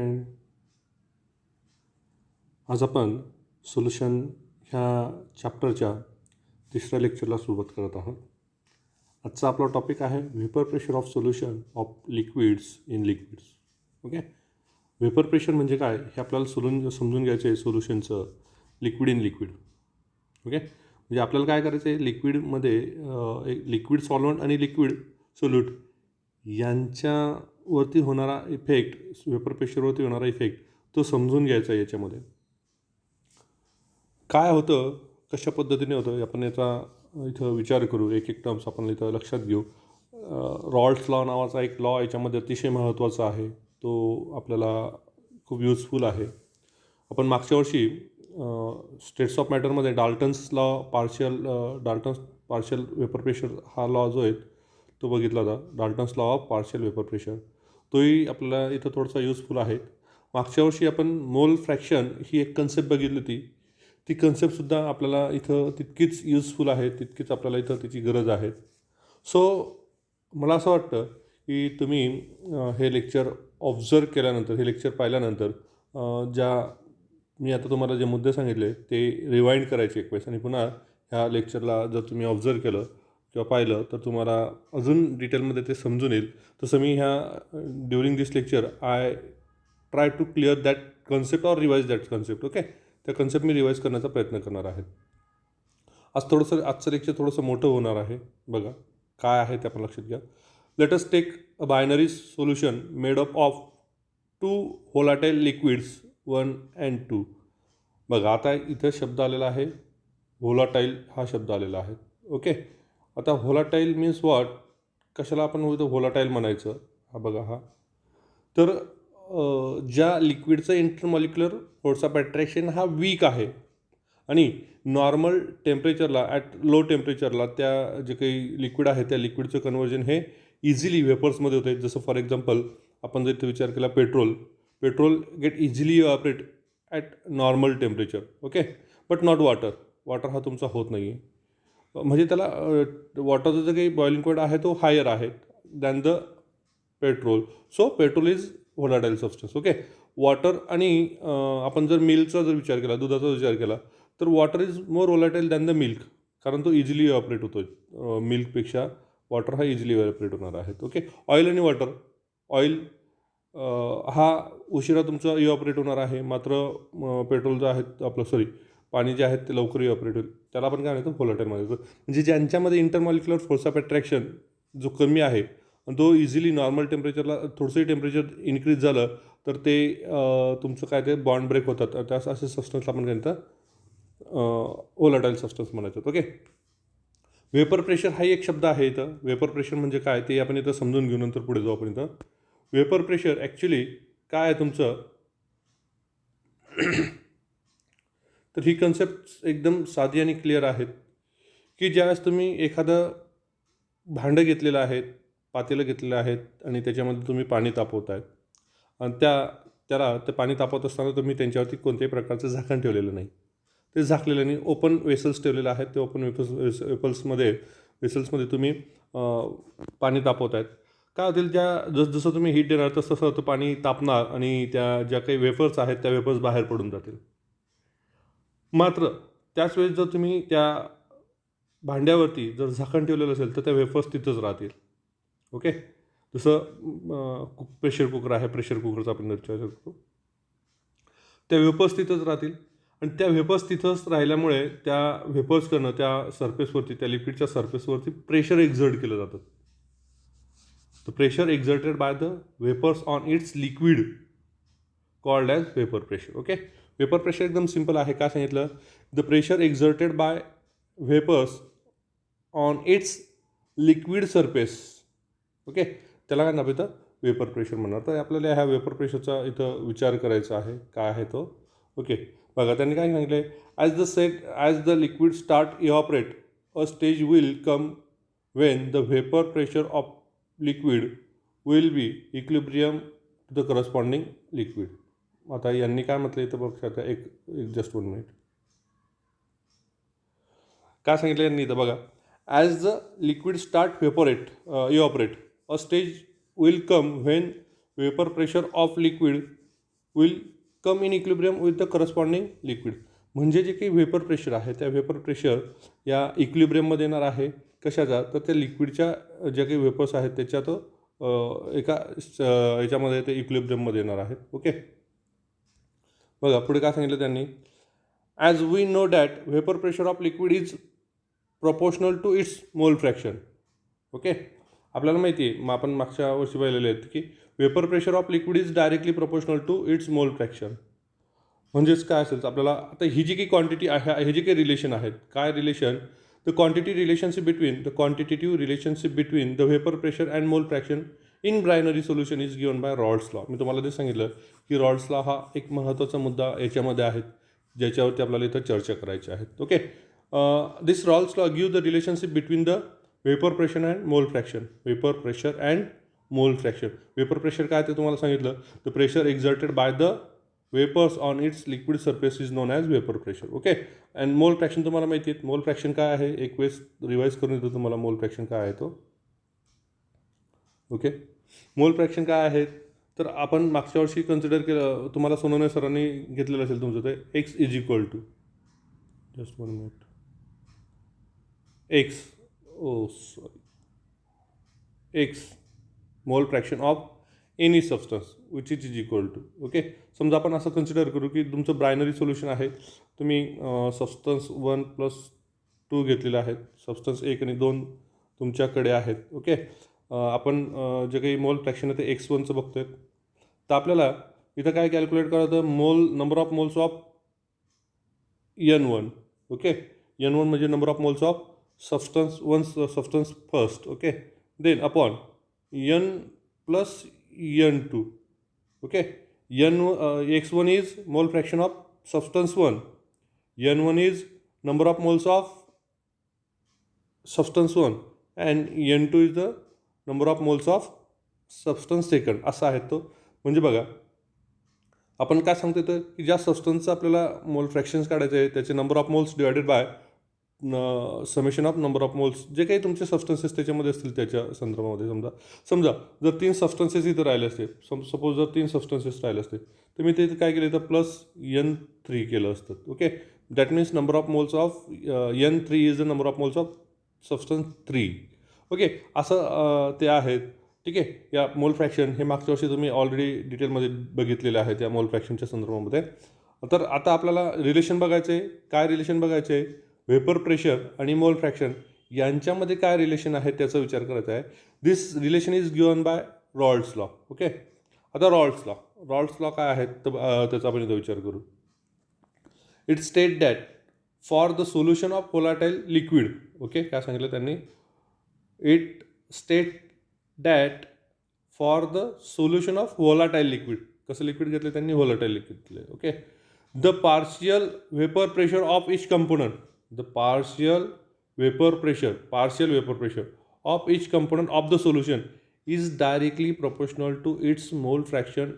And आज आपण solution ह्या चॅप्टरच्या तिसऱ्या लेक्चरला सुरुवात करत आहोत. आजचा आपला टॉपिक आहे vapour pressure of solution of liquids in liquids. Okay, vapour pressure म्हणजे काय हे आपल्याला समजून घ्यायचं आहे सोल्युशनचं लिक्विड इन लिक्विड. ओके, म्हणजे आपल्याला काय करायचं आहे लिक्विडमध्ये एक लिक्विड सॉल्व्हंट आणि लिक्विड सोल्यूट यांच्यावरती होणारा इफेक्ट, व्हेपर प्रेशरवरती होणारा इफेक्ट तो समजून घ्यायचा आहे. याच्यामध्ये काय होतं, कशा पद्धतीने होतं आपण याचा इथं विचार करू. एक एक टर्म्स आपण इथं लक्षात घेऊ. रॉल्ड्स लॉ नावाचा एक लॉ याच्यामध्ये अतिशय महत्त्वाचा आहे, तो आपल्याला खूप युजफुल आहे. आपण मागच्या वर्षी स्टेट्स ऑफ मॅटरमध्ये Dalton's law Dalton's partial vapour pressure हा लॉ जो आहे तो बघितला होता. Dalton's law of partial vapour pressure तोही आपल्याला इथं थोडासा युजफुल आहे. मागच्या वर्षी आपण मोल फ्रॅक्शन ही एक कन्सेप्ट बघितली होती. ती कन्सेप्टसुद्धा आपल्याला इथं तितकीच युजफुल आहे, तितकीच आपल्याला इथं तिची गरज आहे. सो मला असं वाटतं की तुम्ही हे लेक्चर ऑब्झर्व केल्यानंतर, हे लेक्चर पाहिल्यानंतर ज्या मी आता तुम्हाला जे मुद्दे सांगितले ते रिवाइंड करायचे एक वेळेस आणि पुन्हा ह्या लेक्चरला जर तुम्ही ऑब्झर्व केलं किंवा पाहिलं तर तुम्हाला अजून डिटेलमध्ये ते समजून येईल. तसं मी during this lecture I try to clear that concept or revise that concept. Okay, त्या कन्सेप्ट मी रिवाइज करण्याचा प्रयत्न करणार आहे. आजचं लेक्चर थोडंसं मोठं होणार आहे. बघा काय आहे ते आपण लक्षात घ्या. Let us take a binary solution made up of 2 volatile liquids 1 and 2. बघा आता इथं शब्द आलेला आहे व्होलाटाईल, हा शब्द आलेला आहे. ओके, आता व्होलाटाईल मीन्स व्हॉट, कशाला आपण व्होलाटाईल म्हणायचं. हा बघा हा तर ज्या लिक्विडचं इंटरमॉलिक्युलर फोर्स ऑफ अट्रॅक्शन हा वीक आहे आणि नॉर्मल टेम्परेचरला, ॲट लो टेम्परेचरला त्या जे काही लिक्विड आहे त्या लिक्विडचं कन्वर्जन हे इझिली वेपर्समध्ये होते. जसं फॉर एक्झाम्पल आपण जर इथे विचार केला petrol get easily evaporate at normal temperature. Okay, but not water हा तुमचा होत नाही आहे. म्हणजे त्याला वॉटरचा जो काही बॉइलिंग पॉईंट आहे तो हायर आहे than the petrol. So petrol is volatile substance. Okay, water आणि आपण जर मिल्कचा जर विचार केला, दुधाचा विचार केला तर water is more volatile than the milk, कारण तो इझिली इव्हॅपरेट होतो. मिल्कपेक्षा वॉटर हा इझिली इव्हॅपरेट होणार आहे. ओके, ऑइल आणि वॉटर, ऑइल हा उशिरा तुमचा इव्हॅपरेट होणार आहे, मात्र पेट्रोल जो आहे पाणी जे आहे ते लवकर इव्हॅपरेट होईल. त्याला आपण काय म्हणतो व्होलाटाईल म्हणायचं. म्हणजे ज्यांच्यामध्ये इंटरमॉलिक्युलर फोर्स ऑफ अट्रॅक्शन जो कमी आहे आणि तो इझिली नॉर्मल टेम्परेचरला थोडंसंही टेम्परेचर इन्क्रीज झालं तर ते तुमचं काय ते बॉन्ड ब्रेक होतात. त्या असे सबस्टन्सला आपण काय म्हणतात व्होलाटाईल सबस्टन्स म्हणायचं. ओके, वेपर प्रेशर हा एक शब्द आहे इथं. वेपर प्रेशर म्हणजे काय ते आपण इथं समजून घेऊ, नंतर पुढे जाऊ आपण. इथं वेपर प्रेशर ॲक्च्युली काय आहे तुमचं तर ही कन्सेप्ट एकदम साधी आणि क्लिअर आहेत की ज्यावेळेस तुम्ही एखादं भांडं घेतलेलं आहे, पातेलं घेतलेलं आहे आणि त्याच्यामध्ये तुम्ही पाणी तापवत आहेत आणि त्याला ते पाणी तापवत असताना तुम्ही त्यांच्यावरती कोणत्याही प्रकारचं झाकण ठेवलेलं नाही. ते झाकलेलं नाही, ओपन वेसल्स ठेवलेलं आहेत. ते ओपन वेसल्समध्ये तुम्ही पाणी तापवत आहेत. काय होतील, जसं तुम्ही हीट देणार तसं तो पाणी तापणार आणि त्या ज्या काही वेफर्स आहेत त्या वेफर्स बाहेर पडून जातील. मात्र त्याच वेळेस जर तुम्ही त्या भांड्यावरती जर झाकण ठेवलेलं असेल तर त्या वेफर्स तिथंच राहतील. ओके, जसं प्रेशर कुकर आहे, प्रेशर कुकरचा आपण विचार करतो, त्या वेफर्स तिथंच राहतील आणि त्या वेफर्स तिथंच राहिल्यामुळे त्या वेफर्सकडनं त्या सरफेसवरती, त्या लिक्विडच्या सरफेसवरती प्रेशर एक्झर्ट केलं जातं. The pressure exerted by the vapours on its liquid called as vapour pressure. Okay, vapour pressure एकदम सिम्पल आहे. काय सांगितलं, the pressure exerted by vapours on its liquid surface. Okay, त्याला काय नाव येतं वेपर प्रेशर म्हणणार. तर आपल्याला ह्या वेपर प्रेशरचा इथं विचार करायचा आहे, काय आहे तो. ओके, बघा त्यांनी काय सांगितलं, as the liquid start evaporate a stage will come when the vapour pressure of liquid will be equilibrium to the corresponding liquid. आता यांनी काय म्हटलं इथं बघा, एक जस्ट 1 मिनिट. काय सांगितलं यांनी इथं बघा, as the liquid start evaporate a stage will come when vapour pressure of liquid will come in equilibrium with the corresponding liquid. म्हणजे जे काही व्हेपर प्रेशर आहे त्या व्हेपर प्रेशर या इक्विलिब्रियममध्ये येणार आहे. कशाचा? तर त्या लिक्विडच्या ज्या काही वेपर्स आहेत त्याच्यात एका याच्यामध्ये ते इक्विलिब्रियममध्ये येणार आहेत. ओके, बघा पुढे काय सांगितलं त्यांनी. As we know that vapour pressure of liquid is proportional to its mole fraction. Okay, आपल्याला माहिती आहे, मग आपण मागच्या वर्षी पाहिलेले आहेत की vapour pressure of liquid is directly proportional to its mole fraction. म्हणजेच काय असेल आपल्याला आता ही जी काही क्वांटिटी आहे, हे जे काही रिलेशन आहेत, काय relation? The quantity relationship between the quantitative relationship between the vapour pressure and mole fraction in binary solution is given by Raoult's law. मी तुम्हाला ते सांगितलं की रॉल्स लॉ हा एक महत्त्वाचा मुद्दा याच्यामध्ये आहे ज्याच्यावरती आपल्याला इथं चर्चा करायची आहे. Okay, this Raoult's law give the relationship between the vapour pressure and mole fraction. Vapour pressure and mole fraction. Vapour pressure काय ते तुम्हाला सांगितलं. The pressure exerted by the vapours on its liquid surface is known as vapour pressure. Okay, and mole fraction तुम्हाला माहिती आहे. मोल fraction काय आहे? एक वेळेस रिवाईज करून येतो तुम्हाला मोल फ्रॅक्शन काय आहे तो. ओके, मोल फ्रॅक्शन काय आहे? तर आपण मागच्या वर्षी कन्सिडर केलं, तुम्हाला सोनवणे सरांनी घेतलेलं असेल तुमचं ते x is equal to, just 1 minute, x, oh sorry, x mole fraction of any substance which is equal to. Okay, समजा आपण असं कन्सिडर करू की तुमचं ब्रायनरी सोल्युशन आहे. तुम्ही सबस्टन्स 1+2 घेतलेले आहेत, सबस्टन्स 1 आणि 2 तुमच्याकडे आहेत. ओके, आपण जे काही मोल फ्रॅक्शन आहे ते x1चं बघतोय. तर आपल्याला इथं काय कॅल्क्युलेट करायचं? Mole, number of moles of N1. Okay, N1 म्हणजे number of moles of substance first. Okay, then upon N plus N2. Okay, x1 is mole fraction of substance 1, N1 is number of moles of substance 1 and N2 is the number of moles of substance second. असा आहे तो. म्हणजे बघा आपण काय सांगतो तर की ज्या सबस्टन्सचं आपल्याला मोल फ्रॅक्शन्स काढायचे आहे त्याचे number of moles divided by summation of number of moles जे काही तुमचे सबस्टन्सेस त्याच्यामध्ये असतील त्याच्या संदर्भामध्ये. समजा जर 3 सबस्टन्सेस इथं राहिले असते, सपोज जर 3 सबस्टन्सेस राहिले असते तर मी ते काय केलं तर प्लस N3 केलं असतं. Okay, that means number of moles of N3 is the number of moles of substance 3. Okay, असं ते आहेत. ठीक आहे, या मोल फ्रॅक्शन हे मागच्या वर्षी तुम्ही ऑलरेडी डिटेलमध्ये बघितलेले आहे त्या मोल फ्रॅक्शनच्या संदर्भामध्ये. तर आता आपल्याला रिलेशन बघायचं आहे. काय रिलेशन बघायचं आहे? व्हेपर प्रेशर आणि मोल फ्रॅक्शन यांच्यामध्ये काय रिलेशन आहे त्याचा विचार करायचा आहे. This relation is given by Raoult's law. Okay, आता रॉल्स लॉ काय आहेत तर त्याचा आपण इथं विचार करू. It state that for the solution of volatile liquid. Okay, काय सांगितलं त्यांनी? It state that for the solution of volatile liquid. कसं लिक्विड घेतलं त्यांनी? व्होलाटाईल लिक्विड घेतले. Okay, the partial vapour pressure of each component, the partial vapor pressure of each component of the solution is directly proportional to its mole fraction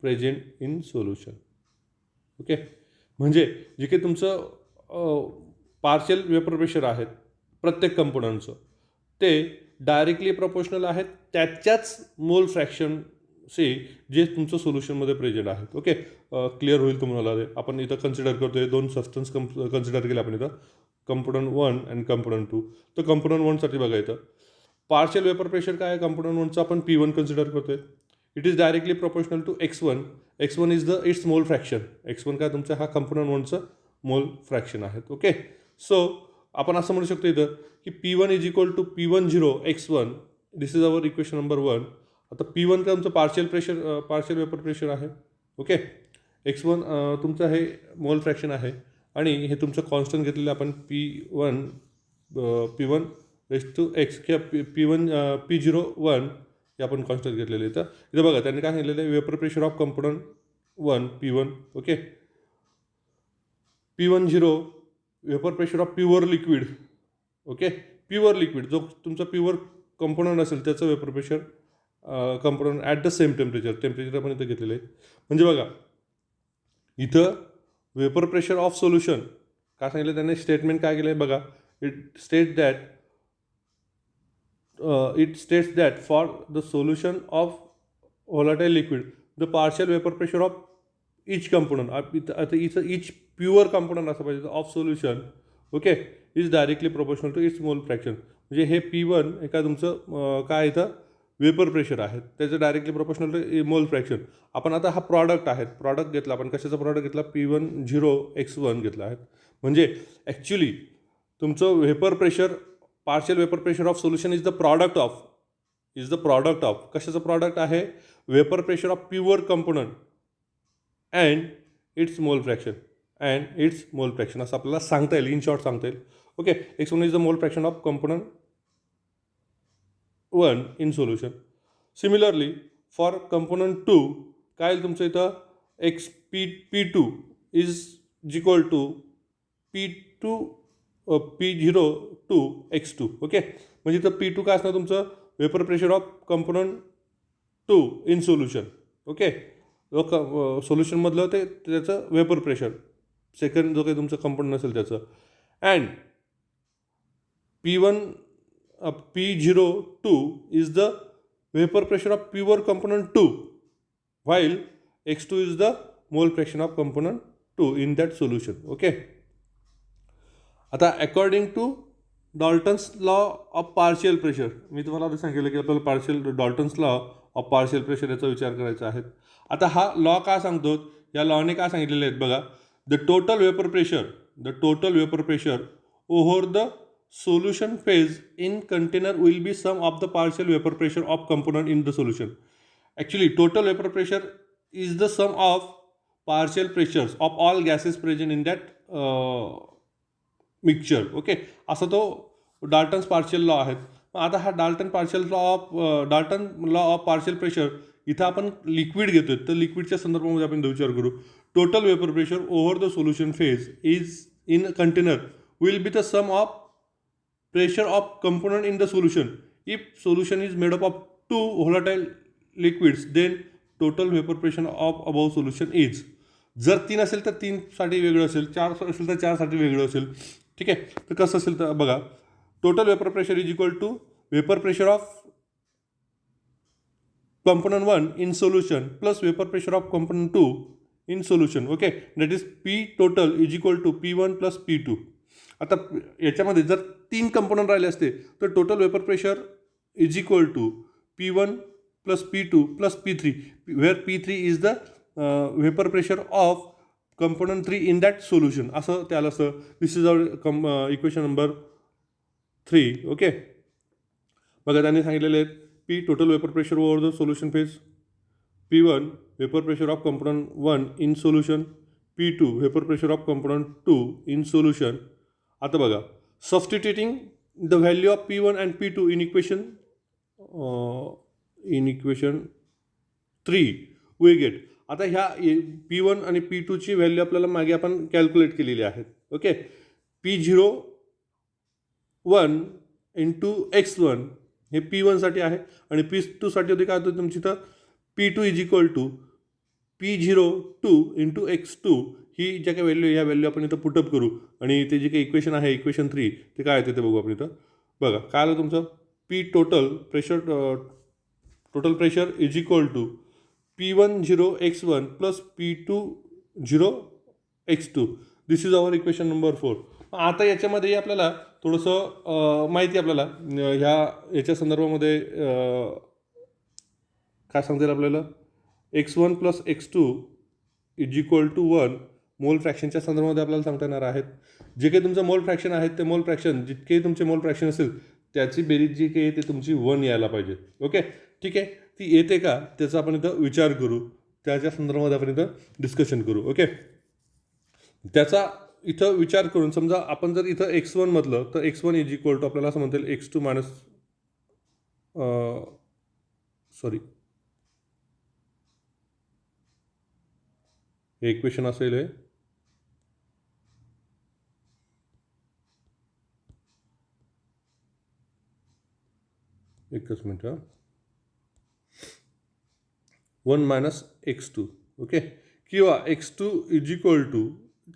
present in solution. Okay, म्हणजे जे काही तुमचं partial vapour pressure आहेत प्रत्येक कंपोनंटचं ते directly proportional आहेत त्याच्याच मोल फ्रॅक्शनशी जे तुमचं सोल्युशनमध्ये प्रेझेंट आहेत. ओके, क्लिअर होईल तुम्हाला. आपण इथं कन्सिडर करतोय 2 सबस्टन्स कन्सिडर केले आपण इथं, कंपोनंट 1 आणि कंपोनंट 2. तर कंपोनंट 1साठी बघा इथं पार्शियल वेपर प्रेशर काय आहे? कंपोनंट 1चं आपण P1 कन्सिडर करतोय. It is directly proportional to x1. x1 is the its mole fraction. x1 काय तुमचा हा कंपोनंट 1चं मोल फ्रॅक्शन आहेत. ओके, सो आपण असं म्हणू शकतो इथं की P1 is equal to P10 x1. This is our equation number 1. आता P1 काय तुमचं पार्शियल वेपर प्रेशर आहे. ओके, x1 तुमचं हे मोल फ्रॅक्शन आहे आणि हे तुमचं कॉन्स्टंट घेतलेलं आपण P1 रेस टू x किंवा P01 हे आपण कॉन्स्टंट घेतलेलं आहे. तर इथं बघा त्यांनी काय सांगितलेलं आहे? Vapour pressure of component 1 P1. Okay, P10 vapour pressure of pure liquid. Okay, pure liquid जो तुमचा प्युअर कंपोनंट असेल त्याचं vapour pressure component at the same temperature आपण इथं घेतलेलं आहे. म्हणजे बघा इथं वेपर प्रेशर ऑफ सोल्युशन काय सांगितलं त्यांनी? स्टेटमेंट काय केलं आहे बघा. It states that for the solution of volatile liquid the partial vapour pressure of each component आता इच प्युअर कंपोनंट असं पाहिजे of solution okay is directly proportional to its mole fraction. म्हणजे हे P1 हे काय तुमचं काय इथं वेपर प्रेशर आहे त्याचं directly proportional to mole fraction. आपण आता हा प्रॉडक्ट आहे प्रॉडक्ट घेतला आपण कशाचा प्रॉडक्ट घेतला P10X1 घेतला आहे. म्हणजे ॲक्च्युली तुमचं vapour pressure partial vapour pressure of solution is the product of कशाचं प्रॉडक्ट आहे vapour pressure of pure component and it's mole fraction असं आपल्याला सांगता येईल इन शॉर्ट सांगता येईल. Okay X1 is the mole fraction of component 1 in solution. Similarly for component 2 काय येईल तुमचं इथं P2 is equal to P02X2 okay. म्हणजे इथं P2 काय असणार तुमचं vapour pressure of component 2 in solution okay. सोल्युशनमधलं ते त्याचं वेपर प्रेशर सेकंड जो काही तुमचं कंपोनंट असेल त्याचं and P02 is the vapour pressure of pure component 2 while X2 is the mole fraction of component 2 in that solution okay. आता according to Dalton's law of partial pressure मी तुम्हाला आधी सांगितलं की आपल्याला Dalton's law of partial pressure याचा विचार करायचा आहे. आता हा लॉ काय सांगतो या लॉने काय सांगितलेले आहेत बघा the total vapour pressure over the solution phase in container will be sum of the partial vapour pressure of component in the solution. Actually total vapour pressure is the sum of partial pressures of all gases present in that mixture okay. असा तो Dalton's partial law आहे. आता हा Dalton law of partial pressure इथं आपण liquid घेतोय तर लिक्विडच्या संदर्भामध्ये आपण विचार करू total vapour pressure over the solution phase is in container will be the sum of pressure of component in the solution. If solution is made up of 2 volatile liquids then total vapour pressure of above solution is. जर 3 असेल तर 3साठी वेगळं असेल 4 असेल तर 4साठी वेगळं असेल ठीक आहे. तर कसं असेल तर बघा total vapour pressure is equal to vapour pressure of component 1 in solution plus vapour pressure of component 2 in solution okay. That is P total is equal to P1 plus P2. आता याच्यामध्ये जर 3 कंपोनंट राहिले असते तर total vapour pressure is equal to P1 plus P2 plus P3 where P3 is the vapour pressure of component 3 in that solution असं त्याला असतं. दिस is our equation number 3 okay. बघा त्यांनी सांगितलेले आहेत P total vapour pressure over the solution phase P1 vapour pressure of component 1 in solution P2 vapour pressure of component 2 in solution. आता बघा substituting the value of P1 and P2 in equation 3 we get. आता ह्या P1 आणि P2ची value आपल्याला मागे आपण calculate केलेली आहे ओके. P01 इंटू X1 हे P1साठी आहे आणि P2साठी होते काय होतं तुमची तर P2 is equal to P02 into X2 ही ज्या काही व्हॅल्यू ह्या व्हॅल्यू आपण इथं पुटअप करू आणि ते जे काही इक्वेशन आहे इक्वेशन 3 ते काय आहे ते बघू आपण इथं. बघा काय आलं तुमचं total pressure is equal to P10X1 plus P20X2. This is our equation number 4. आता याच्यामध्ये आपल्याला थोडंसं माहिती आपल्याला याच्या संदर्भामध्ये काय सांगता येईल आपल्याला X1 plus X2 is equal to 1 मोल फ्रॅक्शनच्या संदर्भामध्ये आपल्याला सांगता येणार आहेत. जे काही तुमचं मोल फ्रॅक्शन आहे ते मोल फ्रॅक्शन जितके तुमचे मोल फ्रॅक्शन असेल त्याची बेरीज जी काही ते तुमची 1 यायला पाहिजे ओके. ठीक आहे ती येते का त्याचा आपण इथं विचार करू त्याच्या संदर्भामध्ये आपण इथं डिस्कशन करू ओके. त्याचा इथं विचार करून समजा आपण जर इथं X1 म्हटलं तर X1 इज इक्वल टू आपल्याला असं म्हणता येईल X2 मायनस हे इक्वेशन असेल हे एकच मिनिट 1 मायनस X2 ओके किंवा X2 इज इक्वल टू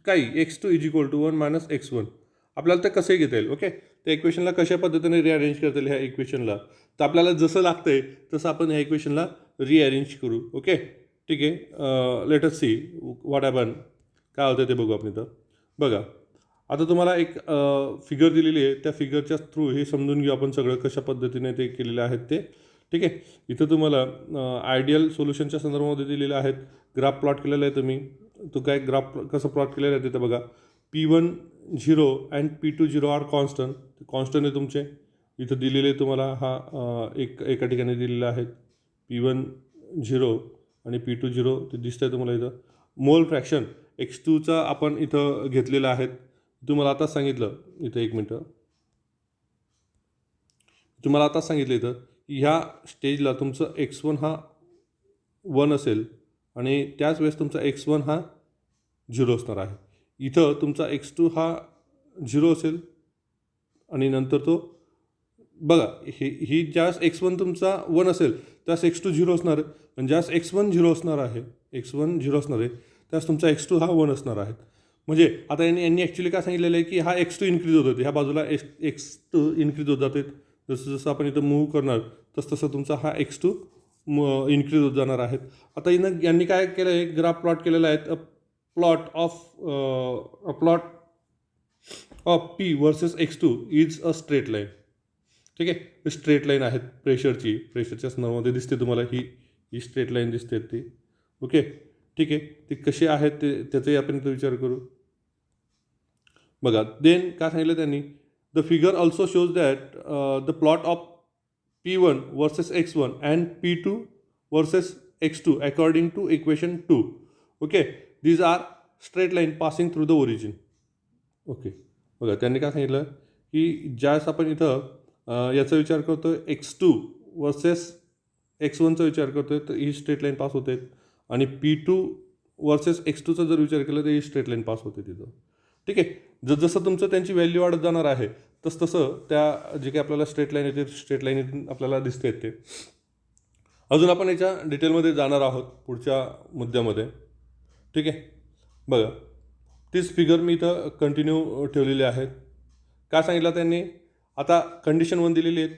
काही X2 is equal to 1 minus X1 आपल्याला ते कसंही घेता येईल ओके. त्या इक्वेशनला कशा पद्धतीने रिअरेंज करता येईल ह्या इक्वेशनला तर आपल्याला जसं लागतंय तसं आपण ह्या इक्वेशनला रिअरेंज करू ओके. ठीक आहे let us see what happen, काय होतं ते बघू आपण इथं. बघा आता तुम्हाला एक फिगर दिलेली आहे, त्या फिगरच्या थ्रू हे समजून घेऊ आपण सगळं कशा पद्धतीने ते केलेले आहेत ते. ठीक आहे, इथं तुम्हाला आयडियल सोल्युशनच्या संदर्भामध्ये दिलेले आहेत. ग्राफ प्लॉट केलेला आहे तुम्ही. तो काय ग्राफ कसं प्लॉट केलेलं आहे तिथं बघा. P1 0 and P2 0 R constant. Constant आहे तुमचे इथं दिलेले तुम्हाला. हा एका ठिकाणी दिलेला आहे. P1 0 आणि P2 0 ते दिसतंय तुम्हाला इथं. मोल फ्रॅक्शन X2चा आपण इथं घेतलेला आहे. तुम्हाला आताच सांगितलं इथं, एक मिनटं, तुम्हाला आताच सांगितलं इथं की ह्या स्टेजला तुमचं X1 हा 1 असेल आणि त्याच वेळेस तुमचा X1 हा 0 असणार आहे. इथं तुमचा X2 हा 0 असेल आणि नंतर तो बघा ही ज्यास X1 तुमचा 1 असेल त्यास X2 0 असणार आहे, आणि ज्यास X1 0 असणार आहे, X1 0 असणार आहे, त्यास तुमचा X2 हा 1 असणार आहे. म्हणजे आता यांनी ॲक्च्युली काय सांगितलेलं आहे की हा X2 इन्क्रीज होत होते, ह्या बाजूला X2 इन्क्रीज होत जाते. जसं जसं आपण इथं मूव्ह करणार तसं तुमचा हा X2 इन्क्रीज होत जाणार आहेत. आता यांनी काय केलं आहे, ग्राफ प्लॉट केलेला आहे. Plot of P versus X2 is a straight line. ठीक आहे, स्ट्रेट लाईन आहेत प्रेशरच्या संदर्भामध्ये दिसते तुम्हाला. ही स्ट्रेट लाईन दिसते ती. ओके, ठीक आहे, ती कशी आहेत ते त्याचाही आपण इथं विचार करू. बघा देन काय सांगितलं त्यांनी, the figure also shows that the plot of P1 versus X1 and P2 versus X2 according to equation 2. Okay, these are straight line passing through the origin. Okay, बघा त्यांनी काय सांगितलं की ज्यावेळेस आपण इथं याचा विचार करतो X2 वर्सेस X1चा विचार करतो तर ही स्ट्रेट लाईन पास होते, आणि P2 वर्सेस X2चा जर विचार केला तर ही स्ट्रेट लाईन पास होते तिथं. ठीक आहे, जसं तुमचं त्यांची व्हॅल्यू वाढत जाणार आहे तसं त्या जे काही आपल्याला स्ट्रेट लाईन येते स्ट्रेट लाईन आपल्याला दिसते ते. अजून आपण याच्या डिटेलमध्ये जाणार आहोत पुढच्या मुद्द्यामध्ये. ठीक आहे, बघा तीच फिगर मी इथं कंटिन्यू ठेवलेली आहे. काय सांगितलं त्यांनी, आता कंडिशन 1 दिलेली आहे.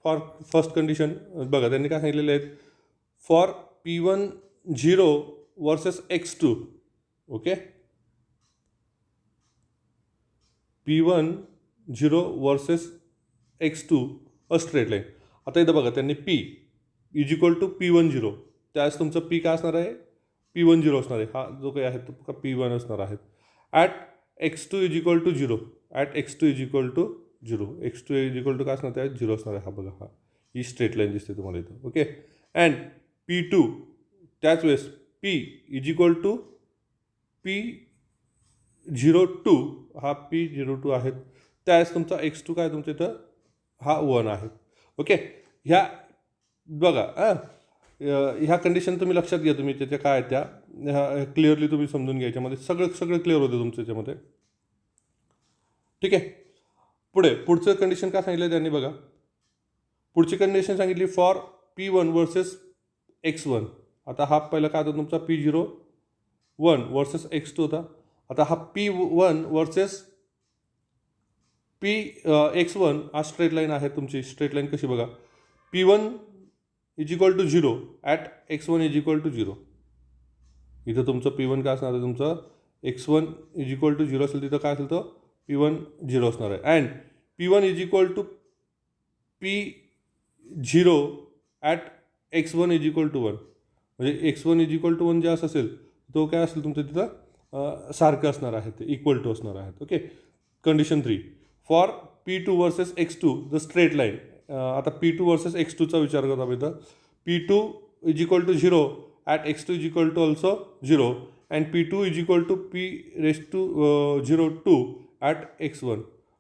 फॉर फर्स्ट कंडिशन बघा त्यांनी काय सांगितलेले आहेत, for P1 0 versus X2. Okay, P1 0 versus X2 a straight line. आता इथं बघा त्यांनी P is equal to P1 0, त्यावेळेस तुमचं P काय असणार आहे, P1 0 असणार आहे. हा जो काही आहे तो P1 असणार आहे. At X2 is equal to 0, at X2 is equal to 0, X2 is equal to काय असणार आहे, 0 असणार आहे. हा बघा, हा ही स्ट्रेट लाईन दिसते तुम्हाला इथं. ओके, अँड P2 त्याच वेळेस P is equal to P02, हा P02 आहेत. त्यावेळेस तुमचा X2 काय तुमच्या इथं हा 1 आहे. ओके, ह्या बघा ह्या कंडिशन तुम्ही लक्षात घ्या. तुम्ही त्याच्या काय आहेत त्या क्लिअरली तुम्ही समजून घ्या. याच्यामध्ये सगळं क्लिअर होतं तुमचं याच्यामध्ये. ठीक आहे, पुढचं कंडिशन काय सांगितलं त्यांनी बघा. पुढची कंडिशन सांगितली फॉर P1 वर्सेस X1. आता हा पहिला काय होता तुमचा P01 वर्सेस X2 होता. आता हा P1 वर्सेस X1 हा स्ट्रेट लाईन आहे तुमची. स्ट्रेट लाईन कशी बघा, P1 is equal to 0 at X1 is equal to 0. इथं तुमचं P1 काय असणार आहे, तुमचं X1 इज इक्वल टू 0 असेल तिथं काय असेल तर P1 0 असणार आहे. And P1 is equal to P0 at X1 is equal to 1. म्हणजे X1 इज इक्वल टू 1 जे असं असेल तो काय असेल तुमचं तिथं सारखं असणार आहे, ते इक्वल टू असणार आहेत. Okay, condition 3 for P2 versus X2 the straight line. आता P2 वर्सेस X2चा विचार करतो आपण इथं. P2 is equal to 0 at X2 is equal to also 0, and P2 is equal to P02 at X1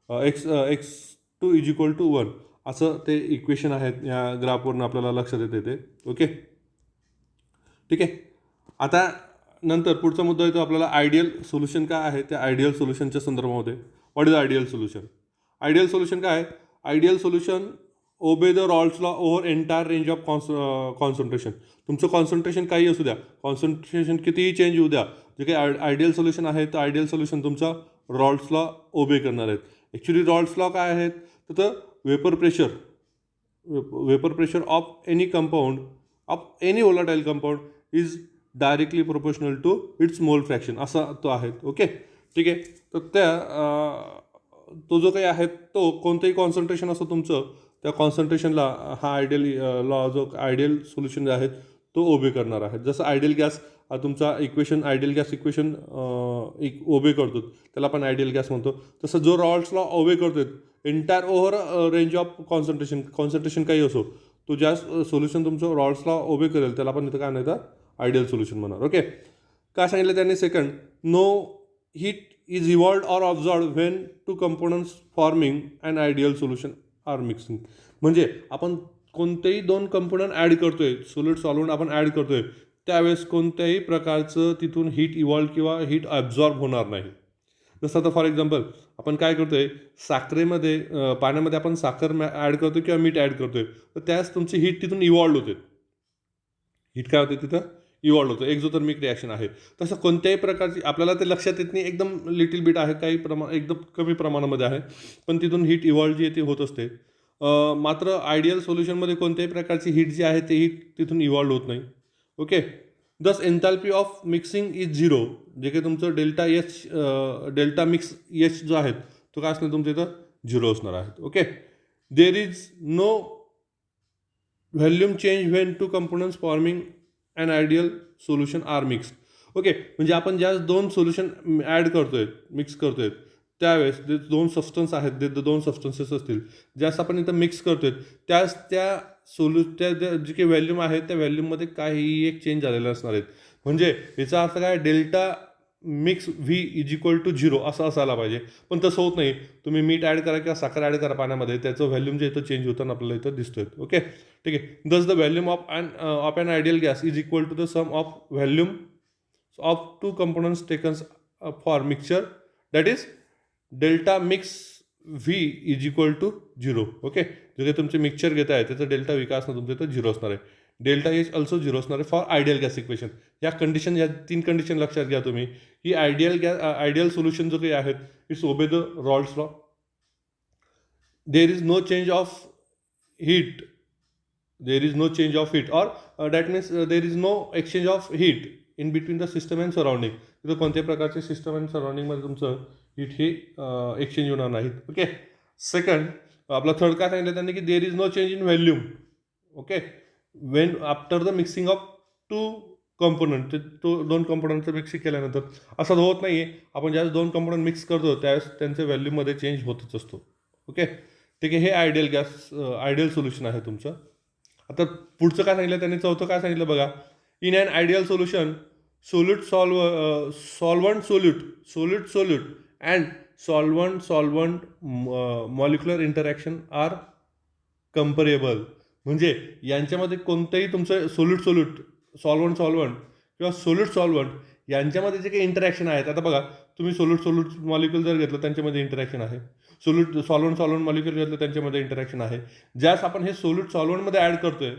X2 is equal to 1. असं ते equation आहेत या ग्राफवरून आपल्याला लक्षात येते ते. ओके, ठीक आहे. आता नंतर पुढचा मुद्दा येतो आपल्याला आयडियल सोल्युशन काय आहे त्या आयडियल सोल्युशनच्या संदर्भामध्ये. What is ideal solution. Ideal solution काय आहे, आयडियल सोल्युशन ओबे the Raoult's law over entire range of concentration. तुमचं कॉन्सन्ट्रेशन काही असू द्या, कॉन्सन्ट्रेशन कितीही चेंज होऊ द्या, जे काही आयडियल सोल्युशन आहे तर आयडियल सोल्युशन तुमचा रॉल्स लॉ ओबे करणार आहेत. ॲक्च्युली रॉल्स लॉ काय आहेत तर vapour pressure of any compound of any volatile compound is directly proportional to its mole fraction असा तो आहे. ओके, ठीक आहे. तर तो जो काही आहे तो कोणतंही कॉन्सन्ट्रेशन असं तुमचं त्या कॉन्सन्ट्रेशनला हा आयडियल लॉ जो आयडियल सोल्युशन जे आहे तो ओबे करणार आहे. जसं आयडियल गॅस तुमचा इक्वेशन आयडियल गॅस इक्वेशन ओबे करतो त्याला आपण आयडियल गॅस म्हणतो. तसं जो रॉल्स लॉ ओबे करतोय entire over range of concentration काही असो तो ज्या सोल्युशन तुमचं रॉल्स लॉ ओबे करेल त्याला आपण इथं काय नाही तर आयडियल सोल्युशन म्हणणार. ओके, काय सांगितलं त्यांनी second, no heat is evolved or absorbed when two components forming and ideal solution are mixing. म्हणजे आपण कोणतेही दोन कंपोनंट ॲड करतोय, सोल्यूट सॉल्व्हंट आपण ॲड करतोय त्यावेळेस कोणत्याही प्रकारचं तिथून हीट इव्हॉल्व किंवा हीट ॲब्झॉर्ब होणार नाही. जसं आता फॉर एक्झाम्पल आपण काय करतोय साखरेमध्ये पाण्यामध्ये आपण साखर ॲड करतोय किंवा मीठ ॲड करतोय तर त्यास तुमची हीट तिथून इव्हॉल्व होते. हीट काय होते तिथं इव्हॉल्व होतं, एक्झोथर्मिक रिॲक्शन आहे. तसं कोणत्याही प्रकारची आपल्याला ते लक्षात येत नाही, एकदम लिटिल बिट आहे, काही एकदम कमी प्रमाणामध्ये आहे, पण तिथून हीट इव्हॉल्व जी आहे ती होत असते. मात्र आयडियल सोल्युशनमध्ये कोणत्याही प्रकारची हीट जी आहे ते हीट तिथून इव्हॉल्व होत नाही. ओके, दस एन्थॅल्पी ऑफ मिक्सिंग इज झिरो. जे काही तुमचं डेल्टा मिक्स एच जो आहे तो काय असणार तुमच्या इथं झिरो असणार आहे. Okay, there is no volume change when two components forming and ideal solution are mix. Okay, म्हणजे आपण ज्या दोन सोल्युशन ॲड करतोय मिक्स करतोय त्यावेळेस जे दोन सबस्टन्स आहेत जे दोन सबस्टन्सेस असतील ज्यास आपण इथं मिक्स करतोय त्यास त्या त्या जी काही व्हॅल्यूम आहे त्या व्हॅल्यूममध्ये काहीही एक चेंज झालेला असणार आहेत. म्हणजे याचा अर्थ काय, delta mix v is equal to zero असं असायला पाहिजे, पण तसं होत नाही. तुम्ही मीठ ॲड करा किंवा साखर ॲड करा पाण्यामध्ये त्याचं व्हॅल्यूम जे इथं चेंज होताना आपल्याला इथं दिसतोय. ओके, ठीक आहे. Thus the volume of an ideal gas is equal to the sum of volume of two components taken for mixture that is delta mix v is equal to zero. Okay, जे काही तुमचे mixture घेत आहे त्याचं delta V काय असणार तुमचं इथं झिरो असणार आहे. डेल्टा एच ऑल्सो झिरो असणार आहे फॉर आयडियल गॅस इक्वेशन. या कंडिशन या तीन कंडिशन लक्षात घ्या तुम्ही की आयडियल सोल्युशन जो काही आहेत it's obey the Raoult's law. There is no change of heat or that means there is no exchange of heat in between the system and surrounding. तिथं कोणत्याही प्रकारचे सिस्टम अँड सराउंडिंगमध्ये तुमचं हीट हे exchange होणार नाहीत. ओके, सेकंड आपला third काय सांगितलं त्यांनी की there is no change in volume. Okay, when after the mixing of two component, तो दोन कंपोनंटचं मिक्सिंग केल्यानंतर असं होत नाही आहे. आपण ज्यावेळेस दोन कंपोनंट मिक्स करतो त्यावेळेस त्यांच्या व्हॅल्यूमध्ये चेंज होतच असतो. ओके, ठीक आहे. हे आयडियल सोल्युशन आहे तुमचं. आता पुढचं काय सांगितलं त्यांनी, चौथं काय सांगितलं बघा, in and ideal solution solvent solute and solvent molecular interaction are comparable. म्हणजे यांच्यामध्ये कोणतंही तुमचं सॉल्वंट किंवा सॉल्वंट यांच्यामध्ये जे काही इंटरॅक्शन आहेत, आता बघा तुम्ही सोल्यूट मॉलिक्युल जर घेतलं त्यांच्यामध्ये इंटरॅक्शन आहे, सॉल्वंट मॉलिक्युल घेतलं त्यांच्यामध्ये इंटरॅक्शन आहे. ज्यास आपण हे सॉल्वंटमध्ये ॲड करतोय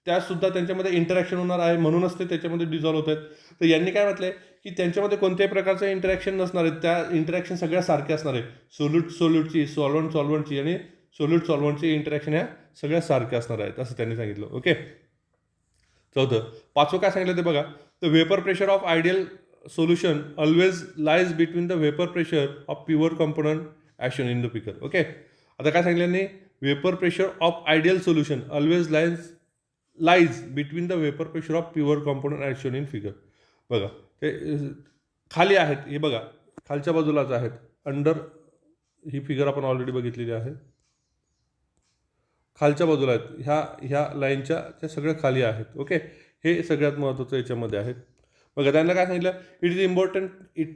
त्यासुद्धा त्यांच्यामध्ये इंटरॅक्शन होणार आहे, म्हणूनच ते त्याच्यामध्ये डिझॉल्व्ह होत आहेत. तर यांनी काय म्हटलंय की त्यांच्यामध्ये कोणत्याही प्रकारचं इंटरॅक्शन नसणार आहे, त्या इंटरॅक्शन सगळ्या सारख्या असणार आहे. सोल्यूटची सॉल्वंटची आणि सॉल्वंटची इंटरॅक्शन ह्या सगळ्या सारख्या असणार आहेत असं त्यांनी सांगितलं. ओके, चौथं पाचवं काय सांगितलं ते बघा, the vapour pressure of ideal solution always lies between the vapour pressure of pure component as shown in the picker. Okay, आता काय सांगितलं त्यांनी, vapour pressure of ideal solution always lies between the vapour pressure of pure component as shown in figure. बघा ते खाली आहेत, हे बघा खालच्या बाजूलाच आहेत, अंडर ही फिगर आपण ऑलरेडी बघितलेली आहे, खालच्या बाजूला आहेत, ह्या लाईनच्या त्या सगळ्या खाली आहेत. ओके, हे सगळ्यात महत्त्वाचं याच्यामध्ये आहेत. बघा त्यांना काय सांगितलं, it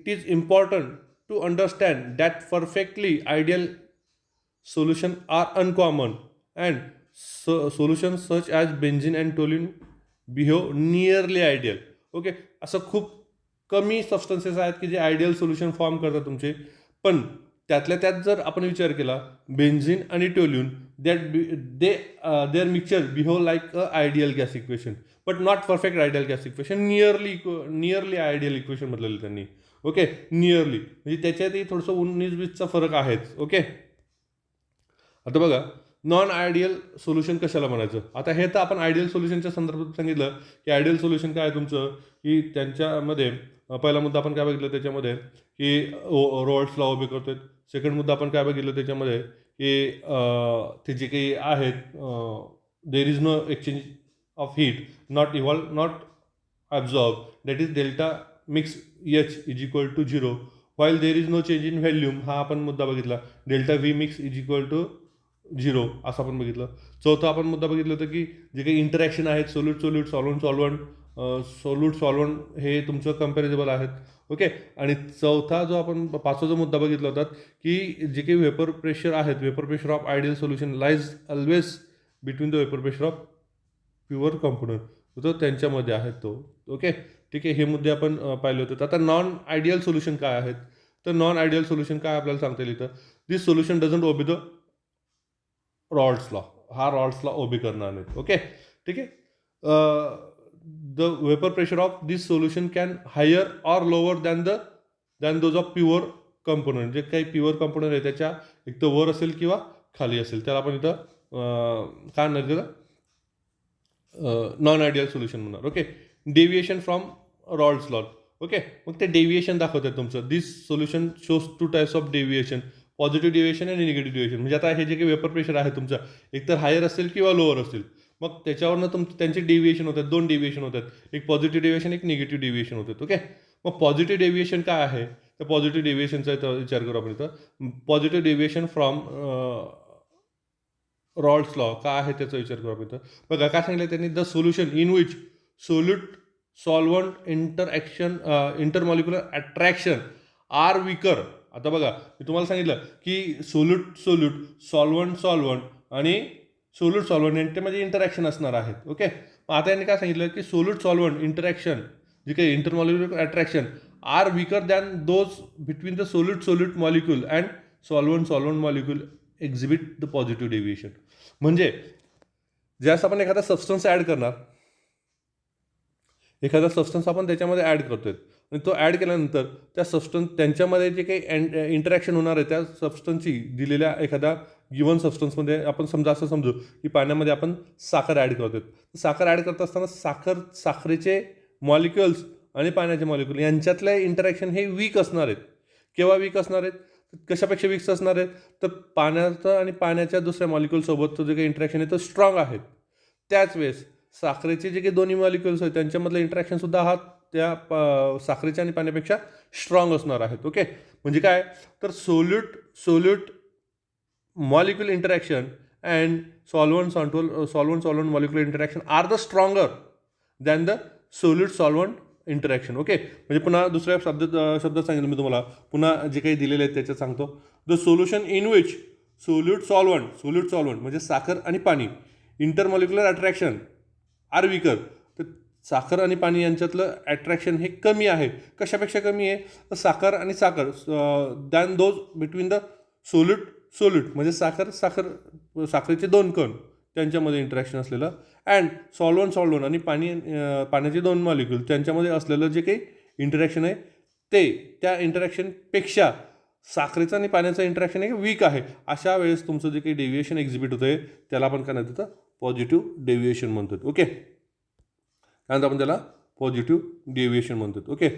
is important to understand that perfectly ideal solution are uncommon and solution such as benzene and toluene behave nearly ideal. Okay, असं खूप कमी सबस्टन्सेस आहेत की जे आयडियल सोल्युशन फॉर्म करतात तुमचे, पण त्यातल्या त्यात जर आपण विचार केला बेन्झिन आणि toluene their mixture behave like a ideal gas equation but not perfect ideal gas equation, nearly ideal equation म्हटलेलं त्यांनी. ओके, नियरली म्हणजे त्याच्यातही थोडंसं 19-20चा फरक आहेच. ओके, आता बघा नॉन आयडियल सोल्युशन कशाला म्हणायचं? आता हे तर आपण आयडियल सोल्युशनच्या संदर्भात सांगितलं की आयडियल सोल्युशन काय आहे तुमचं, की त्यांच्यामध्ये पहिला मुद्दा आपण काय बघितलं त्याच्यामध्ये, की रॉड्स लॉ उभे करतोय. सेकंड मुद्दा आपण काय बघितलं त्याच्यामध्ये, की ते जे काही आहेत, there is no exchange of heat, not evolve, not absorb, that is delta mix H is equal to 0 while there is no change in volume. हा आपण मुद्दा बघितला. Delta v mix is equal to 0 असं आपण बघितलं. चौथा आपण मुद्दा बघितलं होतं की जे काही इंटरॅक्शन आहेत solute solute solvent solvent, solute solvent हे तुमचं कम्पॅरेबल आहेत. ओके. आणि चौथा जो आपण पाचवा जो मुद्दा बघितला होता की जे काही वेपर प्रेशर आहेत, vapour pressure of ideal solution lies always between the vapour pressure of pure component, तो त्यांच्यामध्ये आहेत तो. ओके. ठीक आहे. हे मुद्दे आपण पाहिले होते. आता नॉन आयडियल सोल्युशन काय आहेत, तर नॉन आयडियल सोल्युशन काय आपल्याला सांगता येईल इथं, this solution doesn't obey the Raoult's law. हा रॉल्ड्स लॉ ओबे करणार नाही. ओके. ठीक आहे. The vapour pressure of this solution can higher or lower than those of pure component. जे काही प्युअर कंपोनंट आहे त्याच्या एक तर वर असेल किंवा खाली असेल, त्याला आपण इथं काय म्हणणार त्याला, नॉन आयडियल सोल्युशन म्हणणार. Okay. Deviation from Raoult's law. Okay. मग ते डेव्हिएशन दाखवतात तुमचं. This solution shows 2 types of deviation, positive deviation आणि निगेटिव्ह डेव्हिएशन. म्हणजे आता हे जे काही वेपर प्रेशर आहे तुमचं, एकतर हायर असेल किंवा लोअर असेल, मग त्याच्यावरनं त्यांचे डेव्हिएशन होतात. 2 डेव्हिएशन होतात, एक पॉझिटिव्ह डेव्हिएशन, एक निगेटिव्ह डेव्हिएशन होतात. ओके. मग पॉझिटिव्ह डेव्हिएशन काय आहे, तर पॉझिटिव्ह डेव्हिएशनचा विचार करू आपण इथं. Positive deviation from Raoult's law काय आहे त्याचा विचार करू आपण इथं. बघा काय सांगितलं त्यांनी, the solution in which solute solvent intermolecular attraction are weaker. आता बघा मी तुम्हाला सांगितलं की सोल्यूट सॉल्वंट आणि सॉल्वंट यांच्यामध्ये इंटरॅक्शन असणार आहेत. ओके. मग आता यांनी काय सांगितलं की सोल्यूट सॉल्वंट इंटरॅक्शन, जे काही intermolecular attraction are weaker than those between the solute molecule and solvent molecule exhibit the positive deviation. म्हणजे ज्यावेळेस आपण एखादा सबस्टन्स ॲड करणार, एखादा सबस्टन्स आपण त्याच्यामध्ये ॲड करतोय आणि तो ॲड केल्यानंतर त्या सबस्टन्स त्यांच्यामध्ये जे काही इंटरॅक्शन होणार आहे त्या सबस्टन्सची दिलेल्या एखाद्या गिवन सबस्टन्समध्ये, आपण समजा असं समजू की पाण्यामध्ये आपण साखर ॲड करतोय. साखर ॲड करत असताना साखरेचे मॉलिक्युल्स आणि पाण्याचे मॉलिक्युल यांच्यातले इंटरॅक्शन हे वीक असणार आहेत. केव्हा वीक असणार आहेत, कशापेक्षा वीक असणार आहेत, तर पाण्याचं आणि पाण्याच्या दुसऱ्या मॉलिक्युलसोबतचं जे काही इंटरॅक्शन आहे तर स्ट्रॉंग आहेत. त्याच वेळेस साखरेचे जे काही दोन्ही मॉलिक्युल्स आहेत त्यांच्यामधलं इंटरॅक्शनसुद्धा हा त्या साखरेच्या आणि पाण्यापेक्षा स्ट्रॉंग असणार आहेत. ओके. म्हणजे काय, तर solute molecule interaction and solvent molecular interaction are the stronger than the solute solvent interaction. Okay. म्हणजे पुन्हा दुसऱ्या शब्दात सांगितलं मी तुम्हाला, पुन्हा जे काही दिलेले आहेत त्याच्यात सांगतो. The solution in which solute solvent म्हणजे साखर आणि पाणी, इंटरमॉलिक्युलर अट्रॅक्शन आर विकर, तर साखर आणि पाणी यांच्यातलं अट्रॅक्शन हे कमी आहे. कशापेक्षा कमी आहे, तर साखर than those between the solute म्हणजे साखरेचे 2 कण त्यांच्यामध्ये इंटरॅक्शन असलेलं, अँड सॉल्वंट आणि पाण्याचे 2 मॉलिक्यूल त्यांच्यामध्ये असलेलं जे काही इंटरॅक्शन आहे ते त्या इंटरॅक्शनपेक्षा साखरेचं आणि पाण्याचं इंटरॅक्शन हे वीक आहे. अशा वेळेस तुमचं जे काही डेव्हिएशन एक्झिबिट होतं आहे त्याला आपण काय म्हणतात, पॉझिटिव्ह डेव्हिएशन म्हणतात. ओके. त्यानंतर आपण त्याला पॉझिटिव्ह डेव्हिएशन म्हणतात. ओके.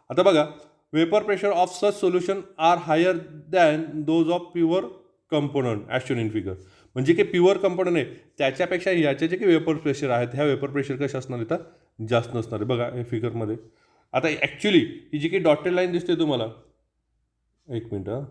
आता बघा, vapour pressure of such solution are higher than those of pure component as shown in figure. म्हणजे की प्युअर कंपोनंट आहे त्याच्यापेक्षा याचे जे काही वेपर प्रेशर आहेत, ह्या वेपर प्रेशर कशा असणार इथं, जास्त नसणार आहे. बघा हे फिगरमध्ये. आता ॲक्च्युली ही जी काही डॉटेड लाईन दिसते तुम्हाला, एक मिनटं,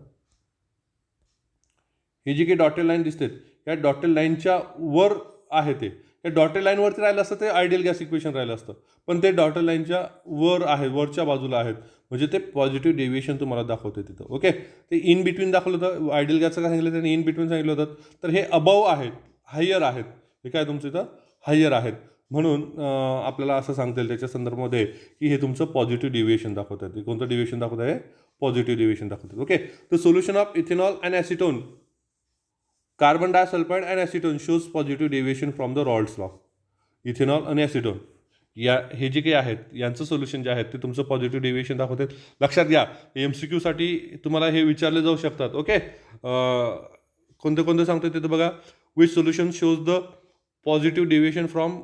ही जी काही डॉटेड लाईन दिसते या डॉटेड लाईनच्या वर आहे ते. त्या डॉटेड लाईनवरती राहिलं असतं ते आयडियल गॅस इक्वेशन राहिलं असतं, पण ते डॉटेड लाईनच्या वर आहे, वरच्या बाजूला आहेत, म्हणजे ते पॉझिटिव्ह डेव्हिएशन तुम्हाला दाखवते तिथं. ओके. ते इन बिटवीन दाखवलं होतं, आयडियल गॅसचं काय सांगितलं त्यांनी, इन बिटवीन सांगितलं होतं, तर हे अबव आहेत, हायर आहेत. हे काय तुमचं इथं हायर आहेत, म्हणून आपल्याला असं सांगता येईल त्याच्या संदर्भामध्ये की हे तुमचं पॉझिटिव्ह डेव्हिएशन दाखवत आहे. कोणतं डेव्हिएशन दाखवत आहे, पॉझिटिव्ह डेव्हिएशन दाखवतात. Okay. The solution of ethanol and acetone, carbon disulphide and acetone shows positive deviation from the Raoult's law. Ethanol आणि ॲसिटोन हे जे काही आहेत यांचं सोल्युशन जे आहेत ते तुमचं पॉझिटिव्ह डेव्हिएशन दाखवतात. लक्षात घ्या, MCQसाठी तुम्हाला हे विचारले जाऊ शकतात. ओके. कोणते सांगतो तिथं बघा, which solution shows the positive deviation from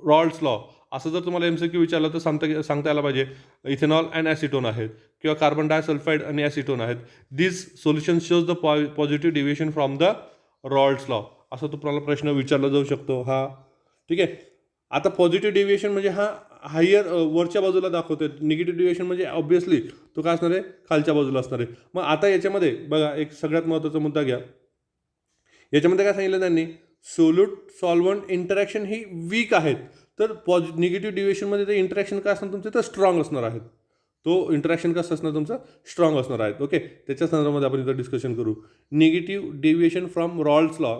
Raoult's law. असं जर तुम्हाला MCQ विचारलं तर सांगता यायला पाहिजे इथेनॉल अँड ॲसिटोन आहेत किंवा कार्बन डायसल्फाईड आणि ॲसिटोन आहेत. This solution shows the positive deviation from the Raoult's law. असं तुम्हाला प्रश्न विचारला जाऊ शकतो हा. ठीक आहे. आता पॉझिटिव्ह डेविएशन म्हणजे हा हायर वरच्या बाजूला दाखवतोय. निगेटिव्ह डेविएशन म्हणजे ऑब्व्हियसली तो काय असणार आहे, खालच्या बाजूला असणार आहे. मग आता याच्यामध्ये बघा एक सगळ्यात महत्त्वाचा मुद्दा घ्या. याच्यामध्ये काय सांगितलं त्यांनी, सोल्यूट सॉल्व्हंट इंटरॅक्शन ही वीक आहेत. तर निगेटिव्ह डेविएशनमध्ये ते इंटरॅक्शन काय असणार तुमचे, तर स्ट्रॉंग असणार आहेत. तो इंटरॅक्शन कसं असणार तुमचं, स्ट्रॉंग असणार आहेत. ओके, त्याच्या संदर्भामध्ये आपण इथं डिस्कशन करू. Negative deviation from Raoult's law.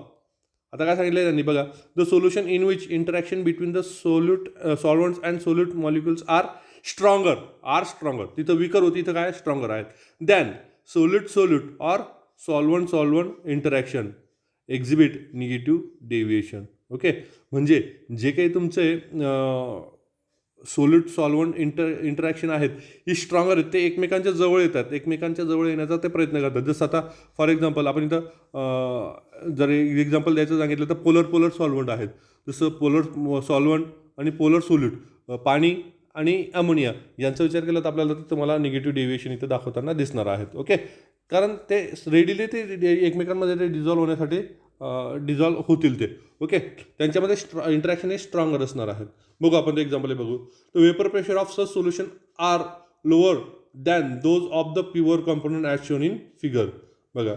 आता काय सांगितलं त्यांनी बघा, the solution in which interaction between the solvents and solute molecules are stronger. तिथं विकर होती, इथं काय स्ट्रॉंगर आहेत. Than solute or solvent interaction exhibit negative deviation. Okay, म्हणजे जे काही तुमचे सॉल्वंट इंटरॅक्शन आहेत ही स्ट्रॉंगर आहेत. ते एकमेकांच्या जवळ येतात, एकमेकांच्या जवळ येण्याचा ते प्रयत्न करतात. जसं आता फॉर एक्झाम्पल आपण इथं जर एक्झाम्पल द्यायचं सांगितलं तर पोलर सॉल्वंट आहेत. जसं पोलर सॉल्वंट आणि पोलर सोल्यूट, पाणी आणि अमोनिया यांचा विचार केला तर आपल्याला तुम्हाला निगेटिव्ह डेविएशन इथं दाखवताना दिसणार आहेत. ओके, कारण ते रेडिली ते एकमेकांमध्ये ते डिझॉल्व्ह होण्यासाठी डिझॉल्व्ह होतील ते. ओके, त्यांच्यामध्ये इंटरॅक्शन हे स्ट्रॉंगर असणार आहेत. बघू आपण ते एक्झाम्पल बघू. The vapour pressure of such solution are lower than those of the pure component as shown in figure. बघा,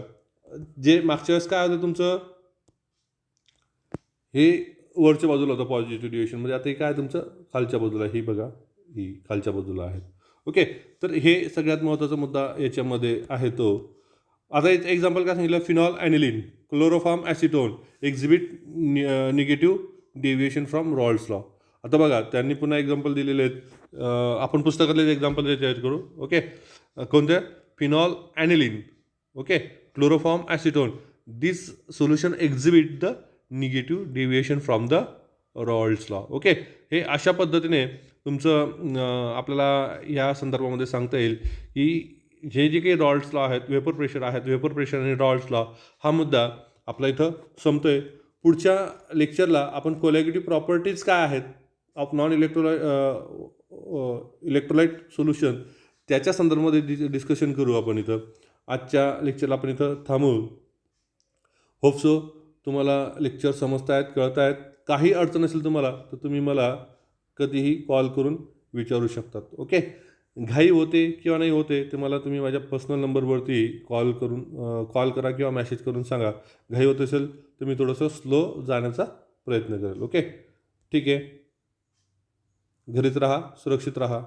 जे मागच्या वेळेस काय होतं तुमचं, हे वरच्या बाजूला होतं पॉझिटिव्ह डेविएशन, म्हणजे आता हे काय तुमचं खालच्या बाजूला, ही बघा ही खालच्या बाजूला आहेत. ओके, तर हे सगळ्यात महत्त्वाचा मुद्दा याच्यामध्ये आहे तो. आता एक एक्झाम्पल काय सांगितलं, phenol aniline chloroform acetone exhibit negative deviation from Raoult's law. आता बघा त्यांनी पुन्हा एक्झाम्पल दिलेले आहेत. आपण पुस्तकातले एक्झाम्पल चेंज करू. ओके, कोणते, phenol aniline, okay, chloroform acetone. This solution exhibit the negative deviation from the Raoult's law. Okay, हे अशा पद्धतीने तुमचं आपल्याला या संदर्भामध्ये सांगता येईल की हे जे काही रॉल्ड्स लॉ आहेत, वेपर प्रेशर आणि रॉल्ड्स लॉ, हा मुद्दा आपला इथं संपतोय. पुढच्या लेक्चरला आपण कोलॅगेटिव्ह प्रॉपर्टीज काय आहेत ऑफ नॉन इलेक्ट्रोलाइट सोल्युशन त्याच्या संदर्भामध्ये डिस्कशन करू आपण इथं. आजच्या लेक्चरला आपण इथं थांबू. होप सो तुम्हाला लेक्चर समजत आहेत, कळत आहेत. काही अडचण असेल तुम्हाला तर तुम्ही मला कधीही कॉल करून विचारू शकतात. ओके, घाई होते किंवा नाही होते ते मला तुम्ही माझ्या पर्सनल नंबरवरती कॉल करा किंवा मॅसेज करून सांगा. घाई होत असेल तर मी थोडंसं स्लो जाण्याचा प्रयत्न करेल. ओके, ठीक आहे. घरीच राहा, सुरक्षित राहा.